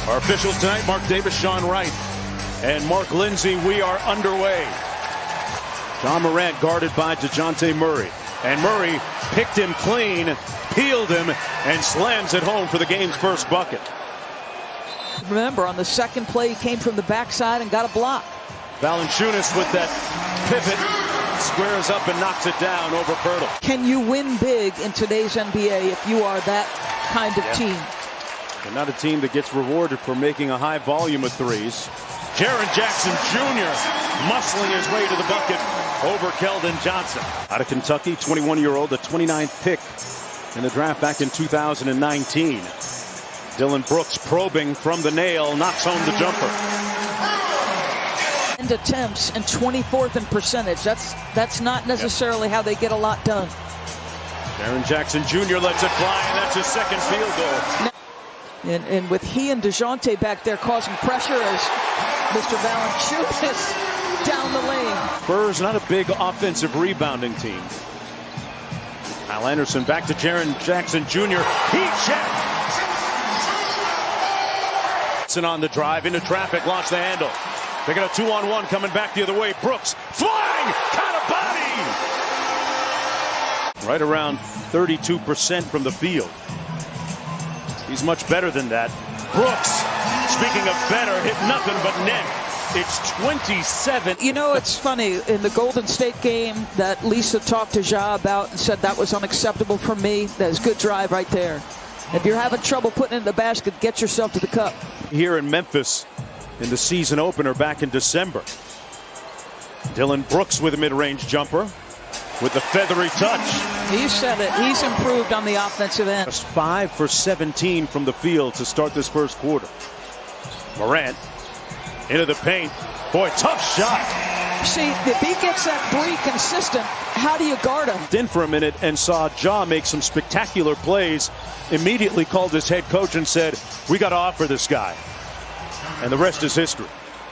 Our officials tonight, Mark Davis, Sean Wright, and Mark Lindsay. We are underway. John Morant guarded by DeJounte Murray. And Murray picked him clean, peeled him, and slams it home for the game's first bucket. Remember, on the second play, he came from the backside and got a block. Valanciunas with that pivot, squares up and knocks it down over Pirtle. Can you win big in today's NBA if you are that kind of team? And not a team that gets rewarded for making a high volume of threes. Jaren Jackson Jr. muscling his way to the bucket over Keldon Johnson. Out of Kentucky, 21-year-old, the 29th pick in the draft back in 2019. Dillon Brooks probing from the nail, knocks home the jumper. And attempts and 24th in percentage. That's not necessarily how they get a lot done. Jaren Jackson Jr. lets it fly, and that's his second field goal. And with he and DeJounte back there causing pressure as Mr. Valanciunas down the lane. Spurs not a big offensive rebounding team. Kyle Anderson back to Jaren Jackson Jr. Heat check. On the drive into traffic, launch the handle. They got a 2-on-1 coming back the other way. Brooks flying, caught a body. Right around 32% from the field. He's much better than that. Brooks, speaking of better, hit nothing but net. It's 27. You know, it's funny, in the Golden State game that Lisa talked to Ja about and said that was unacceptable for me. That was a good drive right there. If you're having trouble putting it in the basket, get yourself to the cup. Here in Memphis in the season opener back in December. Dillon Brooks with a mid-range jumper with the feathery touch. He said it. He's improved on the offensive end. Just 5 for 17 from the field to start this first quarter. Morant into the paint. Boy, tough shot. See, if he gets that three consistent, how do you guard him? In for a minute and saw Ja make some spectacular plays. Immediately called his head coach and said, we got to offer this guy. And the rest is history.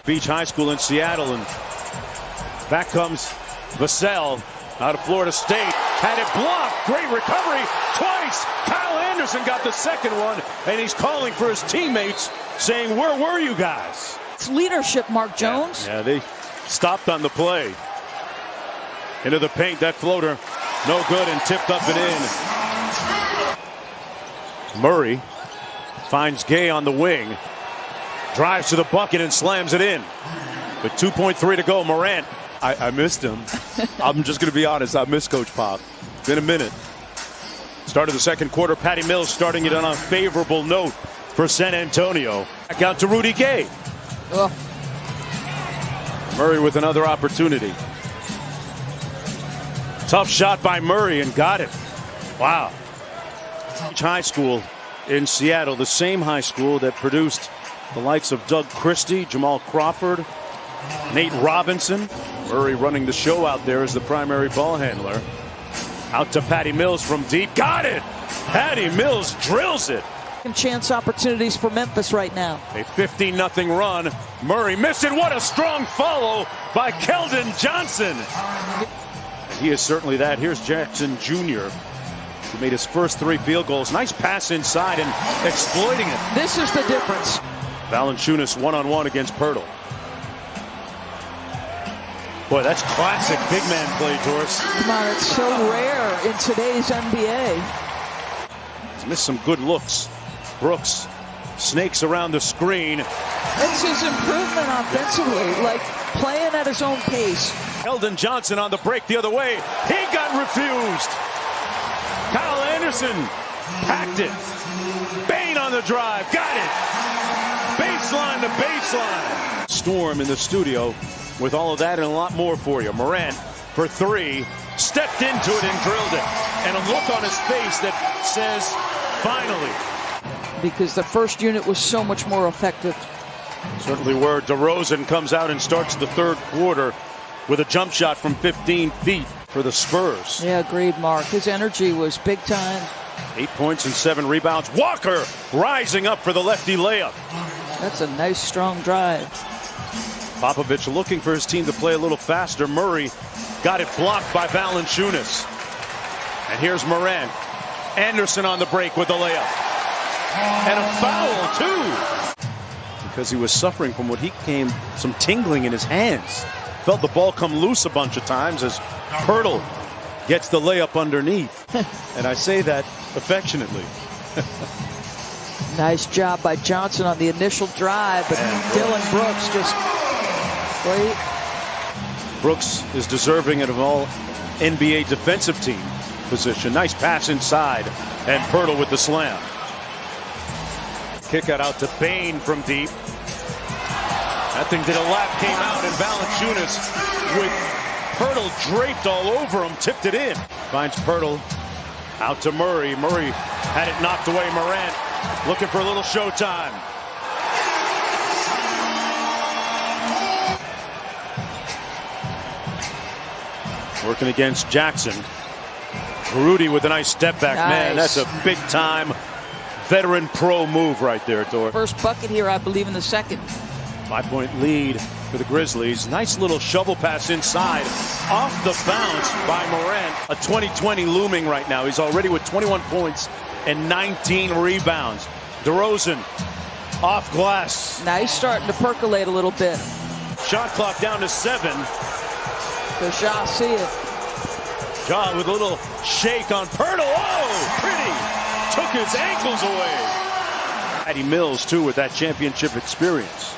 Beach High School in Seattle, and back comes Vassell out of Florida State. Had it blocked. Great recovery twice. Kyle Anderson got the second one, and he's calling for his teammates, saying, where were you guys? It's leadership, Mark Jones. Yeah, they stopped on the play. Into the paint, that floater, no good, and tipped up and in. Murray finds Gay on the wing. Drives to the bucket and slams it in. With 2.3 to go, Morant. I missed him. I'm just going to be honest. I missed Coach Pop. It's been a minute. Start of the second quarter, Patty Mills starting it on a favorable note for San Antonio. Back out to Rudy Gay. Oh. Murray with another opportunity. Tough shot by Murray and got it. Wow. Beach High School in Seattle, the same high school that produced the likes of Doug Christie, Jamal Crawford, Nate Robinson. Murray running the show out there as the primary ball handler. Out to Patty Mills from deep. Got it! Patty Mills drills it. Chance opportunities for Memphis right now. A 15-0 run. Murray missed it. What a strong follow by Keldon Johnson. And he is certainly that. Here's Jackson Jr., who made his first 3 field goals. Nice pass inside and exploiting it. This is the difference. Valanciunas one-on-one against Pirtle. Boy, that's classic big man play, Doris. Come on, it's so rare in today's NBA. He's missed some good looks. Brooks snakes around the screen. It's his improvement offensively, like playing at his own pace. Keldon Johnson on the break the other way. He got refused. Kyle Anderson packed it. Bain on the drive. Got it. Baseline to baseline. Storm in the studio with all of that and a lot more for you. Morant for 3. Stepped into it and drilled it. And a look on his face that says, finally. Because the first unit was so much more effective. Certainly where DeRozan comes out and starts the third quarter with a jump shot from 15 feet for the Spurs. Yeah, agreed, Mark. His energy was big time. 8 points and 7 rebounds. Walker rising up for the lefty layup. That's a nice, strong drive. Popovich looking for his team to play a little faster. Murray got it blocked by Valanciunas. And here's Morant. Anderson on the break with the layup. And a foul, too. because he was suffering from what he came some tingling in his hands. Felt the ball come loose a bunch of times as Pirtle gets the layup underneath. And I say that affectionately. Nice job by Johnson on the initial drive, but Dylan Brooks just wait. Brooks is deserving of all NBA defensive team position. Nice pass inside, and Pirtle with the slam. Kick out to Bain from deep. That thing did a lap, came out, and Valanciunas with Pirtle draped all over him, tipped it in. Finds Pirtle out to Murray. Murray had it knocked away. Morant looking for a little showtime. Working against Jackson. Rudy with a nice step back. Nice. Man, that's a big time veteran pro move right there, Dor. First bucket here, I believe, in the second. 5-point lead for the Grizzlies. Nice little shovel pass inside. Off the bounce by Morant. A 2020 looming right now. He's already with 21 points and 19 rebounds. DeRozan off glass. Now he's starting to percolate a little bit. Shot clock down to 7. Does Ja see it? Ja with a little shake on Pirtle. Oh, pretty. Took his ankles away. Patty Mills, too, with that championship experience.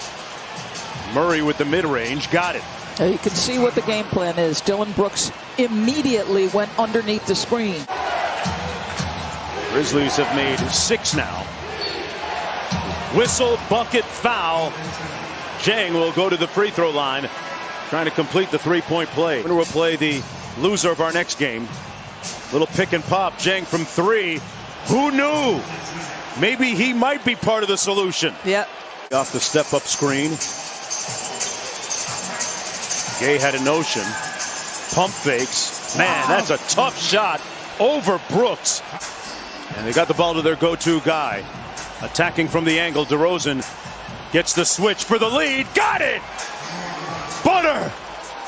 Murray with the mid-range. Got it. Now you can see what the game plan is. Dylan Brooks immediately went underneath the screen. Grizzlies have made 6 now. Whistle, bucket, foul. Jang will go to the free throw line, trying to complete the three-point play. We'll play the loser of our next game. Little pick and pop. Jang from 3. Who knew? Maybe he might be part of the solution. Yep. Off the step-up screen. Gay had a notion. Pump fakes. Man, that's a tough shot over Brooks. And they got the ball to their go-to guy. Attacking from the angle, DeRozan gets the switch for the lead. Got it! Butter!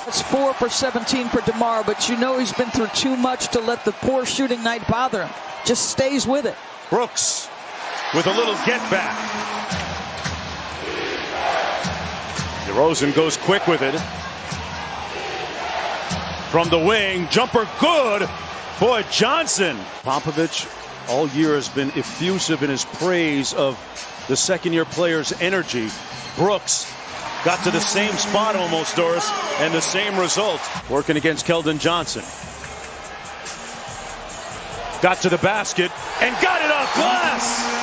It's 4 for 17 for DeMar, but you know he's been through too much to let the poor shooting night bother him. Just stays with it. Brooks with a little get back. DeRozan goes quick with it. From the wing, jumper good. Boy, Johnson. Popovich all year has been effusive in his praise of the second-year player's energy. Brooks got to the same spot almost, Doris, and the same result. Working against Keldon Johnson. Got to the basket and got it off glass.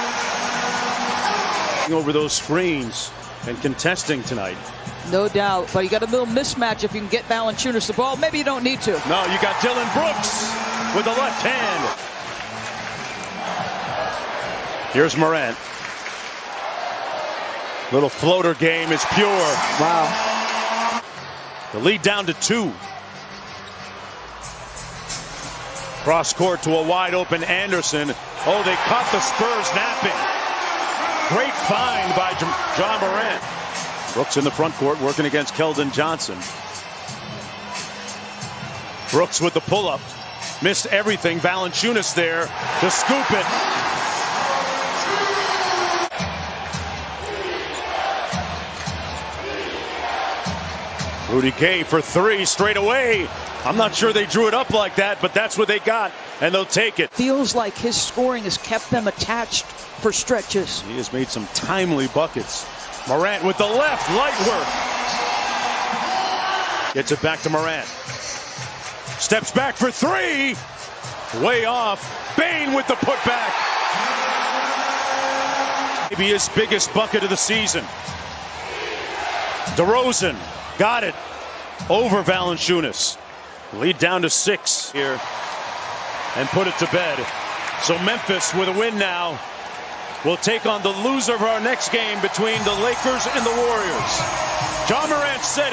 Over those screens and contesting tonight. No doubt, but you got a little mismatch if you can get Valanciunas the ball. Maybe you don't need to. No, you got Dylan Brooks with the left hand. Here's Morant. Little floater game is pure. Wow. The lead down to 2. Cross court to a wide open Anderson. Oh, they caught the Spurs napping. Great find by John Morant. Brooks in the front court working against Keldon Johnson. Brooks with the pull-up. Missed everything. Valanciunas there to scoop it. Rudy Gay for 3 straight away. I'm not sure they drew it up like that, but that's what they got, and they'll take it. Feels like his scoring has kept them attached for stretches. He has made some timely buckets. Morant with the left, light work. Gets it back to Morant. Steps back for 3. Way off. Bain with the putback. Maybe his biggest bucket of the season. DeRozan got it over Valanciunas. Lead down to 6 here and put it to bed. So Memphis with a win now will take on the loser of our next game between the Lakers and the Warriors. John Morant said it.